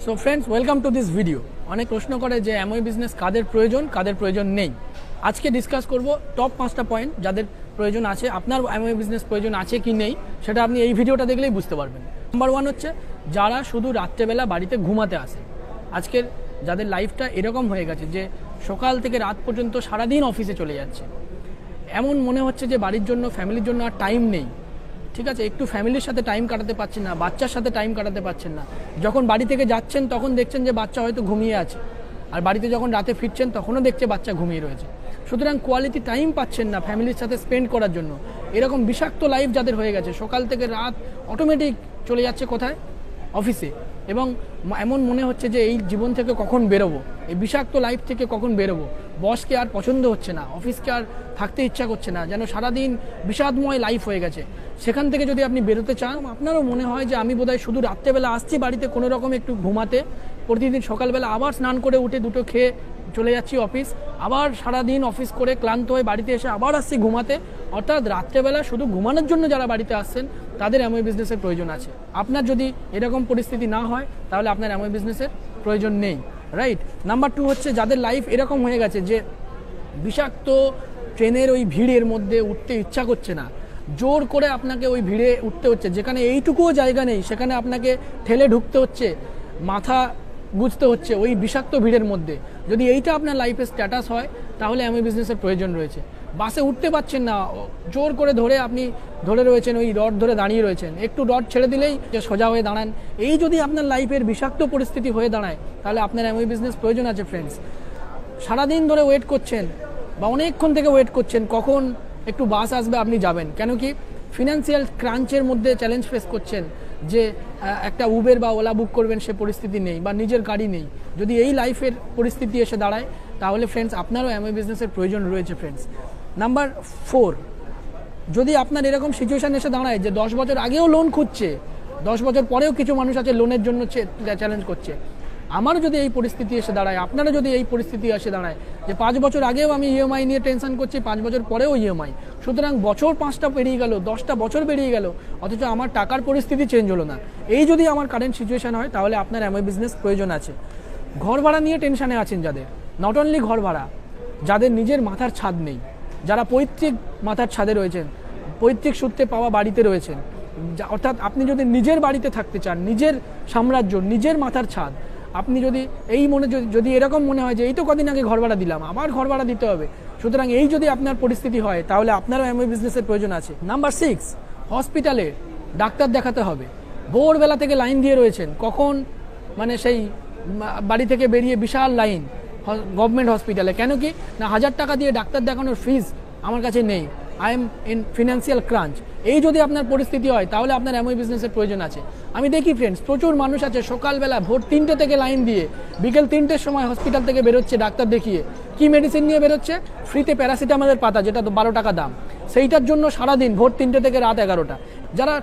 So friends, welcome to this video. অনেক প্রশ্ন করে যে এমওই বিজনেস কাদের প্রয়োজন নেই। আজকে ডিসকাস করব টপ 5টা পয়েন্ট যাদের প্রয়োজন আছে। আপনার এমওই বিজনেস প্রয়োজন আছে কি নেই সেটা আপনি এই ভিডিওটা দেখলেই বুঝতে পারবেন। নাম্বার 1 হচ্ছে যারা শুধু রাত্রেবেলা বাড়িতে ঘুমাতে আসে। আজকের যাদের লাইফটা এরকম হয়ে গেছে যে সকাল থেকে রাত পর্যন্ত সারাদিন অফিসে চলে যাচ্ছে, এমন মনে হচ্ছে যে বাড়ির জন্য ফ্যামিলির জন্য আর টাইম নেই। ঠিক আছে, একটু ফ্যামিলির সাথে টাইম কাটাতে পারছেন না, বাচ্চার সাথে টাইম কাটাতে পারছেন না। যখন বাড়ি থেকে যাচ্ছেন তখন দেখছেন যে বাচ্চা হয়তো ঘুমিয়ে আছে, আর বাড়িতে যখন রাতে ফিরছেন তখনও দেখছে বাচ্চা ঘুমিয়ে রয়েছে। সুতরাং কোয়ালিটি টাইম পাচ্ছেন না ফ্যামিলির সাথে স্পেন্ড করার জন্য। এরকম বিষাক্ত লাইফ যাদের হয়ে গেছে, সকাল থেকে রাত অটোমেটিক চলে যাচ্ছে কোথায়? অফিসে। এবং এমন মনে হচ্ছে যে এই জীবন থেকে কখন বেরোবো, এই বিষাক্ত লাইফ থেকে কখন বেরোবো। বসকে আর পছন্দ হচ্ছে না, অফিসকে আর থাকতে ইচ্ছা করছে না, যেন সারাদিন বিষাদময় লাইফ হয়ে গেছে। সেখান থেকে যদি আপনি বেরোতে চান, আপনারও মনে হয় যে আমি বোধহয় শুধু রাত্রেবেলা আসছি বাড়িতে কোনো রকম একটু ঘুমাতে, প্রতিদিন সকালবেলা আবার স্নান করে উঠে দুটো খেয়ে চলে যাচ্ছি অফিস, আবার সারাদিন অফিস করে ক্লান্ত হয়ে বাড়িতে এসে আবার আসছি ঘুমাতে। অর্থাৎ রাত্রেবেলা শুধু ঘুমানোর জন্য যারা বাড়িতে আসছেন তাদের এমওই বিজনেসের প্রয়োজন আছে। আপনার যদি এরকম পরিস্থিতি না হয় তাহলে আপনার এমওই বিজনেসের প্রয়োজন নেই, রাইট? নাম্বার 2 হচ্ছে যাদের লাইফ এরকম হয়ে গেছে যে বিষাক্ত ট্রেনের ওই ভিড়ের মধ্যে উঠতে ইচ্ছা করছে না, জোর করে আপনাকে ওই ভিড়ে উঠতে হচ্ছে, যেখানে এইটুকুও জায়গা নেই সেখানে আপনাকে ঠেলে ঢুকতে হচ্ছে, মাথা গুঁজতে হচ্ছে ওই বিষাক্ত ভিড়ের মধ্যে। যদি এইটা আপনার লাইফের স্ট্যাটাস হয় তাহলে এমওই বিজনেসের প্রয়োজন রয়েছে। বাসে উঠতে পারছেন না, জোর করে আপনি ধরে রয়েছেন, ওই রড ধরে দাঁড়িয়ে রয়েছেন, একটু রড ছেড়ে দিলেই যে সোজা হয়ে দাঁড়ান। এই যদি আপনার লাইফের বিষাক্ত পরিস্থিতি হয়ে দাঁড়ায় তাহলে আপনার এমওই বিজনেস প্রয়োজন আছে ফ্রেন্ডস। সারাদিন ধরে ওয়েট করছেন বা অনেকক্ষণ থেকে ওয়েট করছেন কখন একটু বাস আসবে আপনি যাবেন, কেন কি ফিনান্সিয়াল ক্রাঞ্চের মধ্যে চ্যালেঞ্জ ফেস করছেন যে একটা উবের বা ওলা বুক করবেন সে পরিস্থিতি নেই, বা নিজের গাড়ি নেই। যদি এই লাইফের পরিস্থিতি এসে দাঁড়ায় তাহলে ফ্রেন্ডস আপনারও এমওই বিজনেসের প্রয়োজন রয়েছে ফ্রেন্ডস। নাম্বার 4, যদি আপনার এরকম সিচুয়েশান এসে দাঁড়ায় যে 10 বছর আগেও লোন খুঁজছে, 10 বছর পরেও কিছু মানুষ আছে লোনের জন্য চ্যালেঞ্জ করছে, আমারও যদি এই পরিস্থিতি এসে দাঁড়ায়, আপনারা যদি এই পরিস্থিতি এসে দাঁড়ায় যে 5 বছর আগেও আমি ইএমআই নিয়ে টেনশন করছি, 5 বছর পরেও ইএমআই, সুতরাং বছর 5টা পেরিয়ে গেল, 10টা বছর বেরিয়ে গেল, অথচ আমার টাকার পরিস্থিতি চেঞ্জ হলো না, এই যদি আমার কারেন্ট সিচুয়েশান হয় তাহলে আপনার এমওই বিজনেস প্রয়োজন আছে। ঘর ভাড়া নিয়ে টেনশানে আছেন যাদের, নট অনলি ঘর ভাড়া, যাদের নিজের মাথার ছাদ নেই, যারা পৈতৃক মাথার ছাদে রয়েছেন, পৈতৃক সূত্রে পাওয়া বাড়িতে রয়েছেন, অর্থাৎ আপনি যদি নিজের বাড়িতে থাকতে চান, নিজের সাম্রাজ্য, নিজের মাথার ছাদ, আপনি যদি যদি এরকম মনে হয় যে এই তো কদিন আগে ঘর ভাড়া দিলাম, আবার ঘর ভাড়া দিতে হবে, সুতরাং এই যদি আপনার পরিস্থিতি হয় তাহলে আপনারও এমওই বিজনেসের প্রয়োজন আছে। নাম্বার 6, হসপিটালে ডাক্তার দেখাতে হবে, ভোরবেলা থেকে লাইন দিয়ে রয়েছেন, কখন মানে সেই বাড়ি থেকে বেরিয়ে বিশাল লাইন গভর্নমেন্ট হসপিটালে, কেন কি না 1000 টাকা দিয়ে ডাক্তার দেখানোর ফিজ আমার কাছে নেই, আই এম ইন ফিনান্সিয়াল ক্রাঞ্চ। এই যদি আপনার পরিস্থিতি হয় তাহলে আপনার এমওই বিজনেসের প্রয়োজন আছে। আমি দেখি ফ্রেন্ডস, প্রচুর মানুষ আছে সকালবেলা ভোর 3টে থেকে লাইন দিয়ে বিকেল 3টের সময় হসপিটাল থেকে বেরোচ্ছে ডাক্তার দেখিয়ে। কি মেডিসিন নিয়ে বেরোচ্ছে? ফ্রিতে প্যারাসিটামলের পাতা, যেটা তো 12 টাকা দাম, সেইটার জন্য সারাদিন ভোর 3টে থেকে রাত 11টা। যারা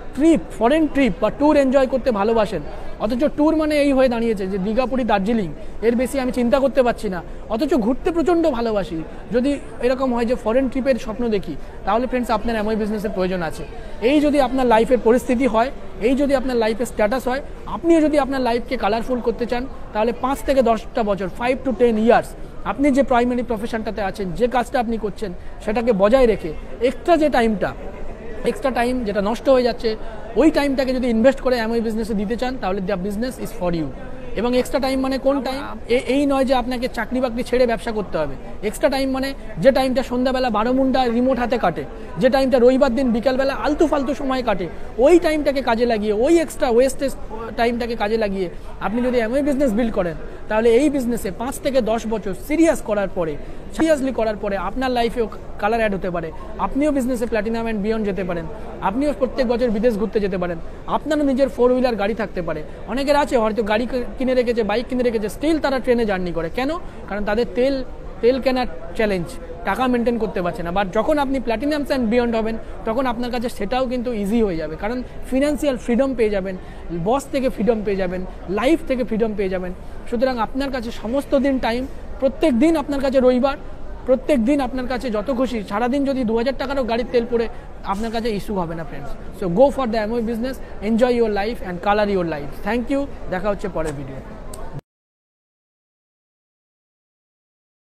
ফরেন ট্রিপ বা ট্যুর এনজয় করতে ভালোবাসেন, অথচ ট্যুর মানে এই হয়ে দাঁড়িয়েছে যে দীঘা, পুরী, দার্জিলিং, এর বেশি আমি চিন্তা করতে পারছি না, অথচ ঘুরতে প্রচণ্ড ভালোবাসি, যদি এরকম হয় যে ফরেন ট্রিপের স্বপ্ন দেখি, তাহলে ফ্রেন্ডস আপনার এমওই বিজনেসের প্রয়োজন আছে। এই যদি আপনার লাইফের পরিস্থিতি হয়, এই যদি আপনার লাইফের স্ট্যাটাস হয়, আপনিও যদি আপনার লাইফকে কালারফুল করতে চান, তাহলে 5 থেকে 10টা বছর, 5 to 10 ইয়ার্স, আপনি যে প্রাইমারি প্রফেশনটাতে আছেন, যে কাজটা আপনি করছেন সেটাকে বজায় রেখে এক্সট্রা টাইম যেটা নষ্ট হয়ে যাচ্ছে, ওই টাইমটাকে যদি ইনভেস্ট করে এমওই বিজনেসে দিতে চান তাহলে the business is for you. এবং এক্সট্রা টাইম মানে কোন টাইম? এই নয় যে আপনাকে চাকরি বাকরি ছেড়ে ব্যবসা করতে হবে। এক্সট্রা টাইম মানে যে টাইমটা সন্ধ্যাবেলা 12 মুন্ডা রিমোট হাতে কাটে, যে টাইমটা রবিবার দিন বিকালবেলা আলতু ফালতু সময় কাটে, ওই টাইমটাকে কাজে লাগিয়ে, ওই এক্সট্রা ওয়েস্টেজ টাইমটাকে কাজে লাগিয়ে আপনি যদি এমওই বিজনেস বিল্ড করেন, তাহলে এই বিজনেসে 5 থেকে 10 বছর সিরিয়াসলি করার পরে আপনার লাইফেও কালার অ্যাড হতে পারে, আপনিও বিজনেসে প্ল্যাটিনাম অ্যান্ড বিয়ন্ড যেতে পারেন, আপনিও প্রত্যেক বছর বিদেশ ঘুরতে যেতে পারেন, আপনারও নিজের 4 হুইলার গাড়ি থাকতে পারে। অনেকের আছে হয়তো গাড়ি কিনে রেখেছে, বাইক কিনে রেখেছে, স্টিল তারা ট্রেনে জার্নি করে, কেন? কারণ তাদের তেল কেনার চ্যালেঞ্জ, টাকা মেনটেন করতে পারছে না। বাট যখন আপনি প্ল্যাটিনামস অ্যান্ড বিয়ন্ড হবেন তখন আপনার কাছে সেটাও কিন্তু ইজি হয়ে যাবে, কারণ ফিনান্সিয়াল ফ্রিডম পেয়ে যাবেন, বস থেকে ফ্রিডম পেয়ে যাবেন, লাইফ থেকে ফ্রিডম পেয়ে যাবেন। সুতরাং আপনার কাছে সমস্ত দিন টাইম, প্রত্যেক দিন আপনার কাছে রবিবার, প্রত্যেক দিন আপনার কাছে যত খুশি, সারাদিন যদি 2000 টাকারও গাড়ির তেল পড়ে আপনার কাছে ইস্যু হবে না friends. So go for the MOE business, enjoy your life and colour your life. Thank you, দেখা হচ্ছে পরের ভিডিও।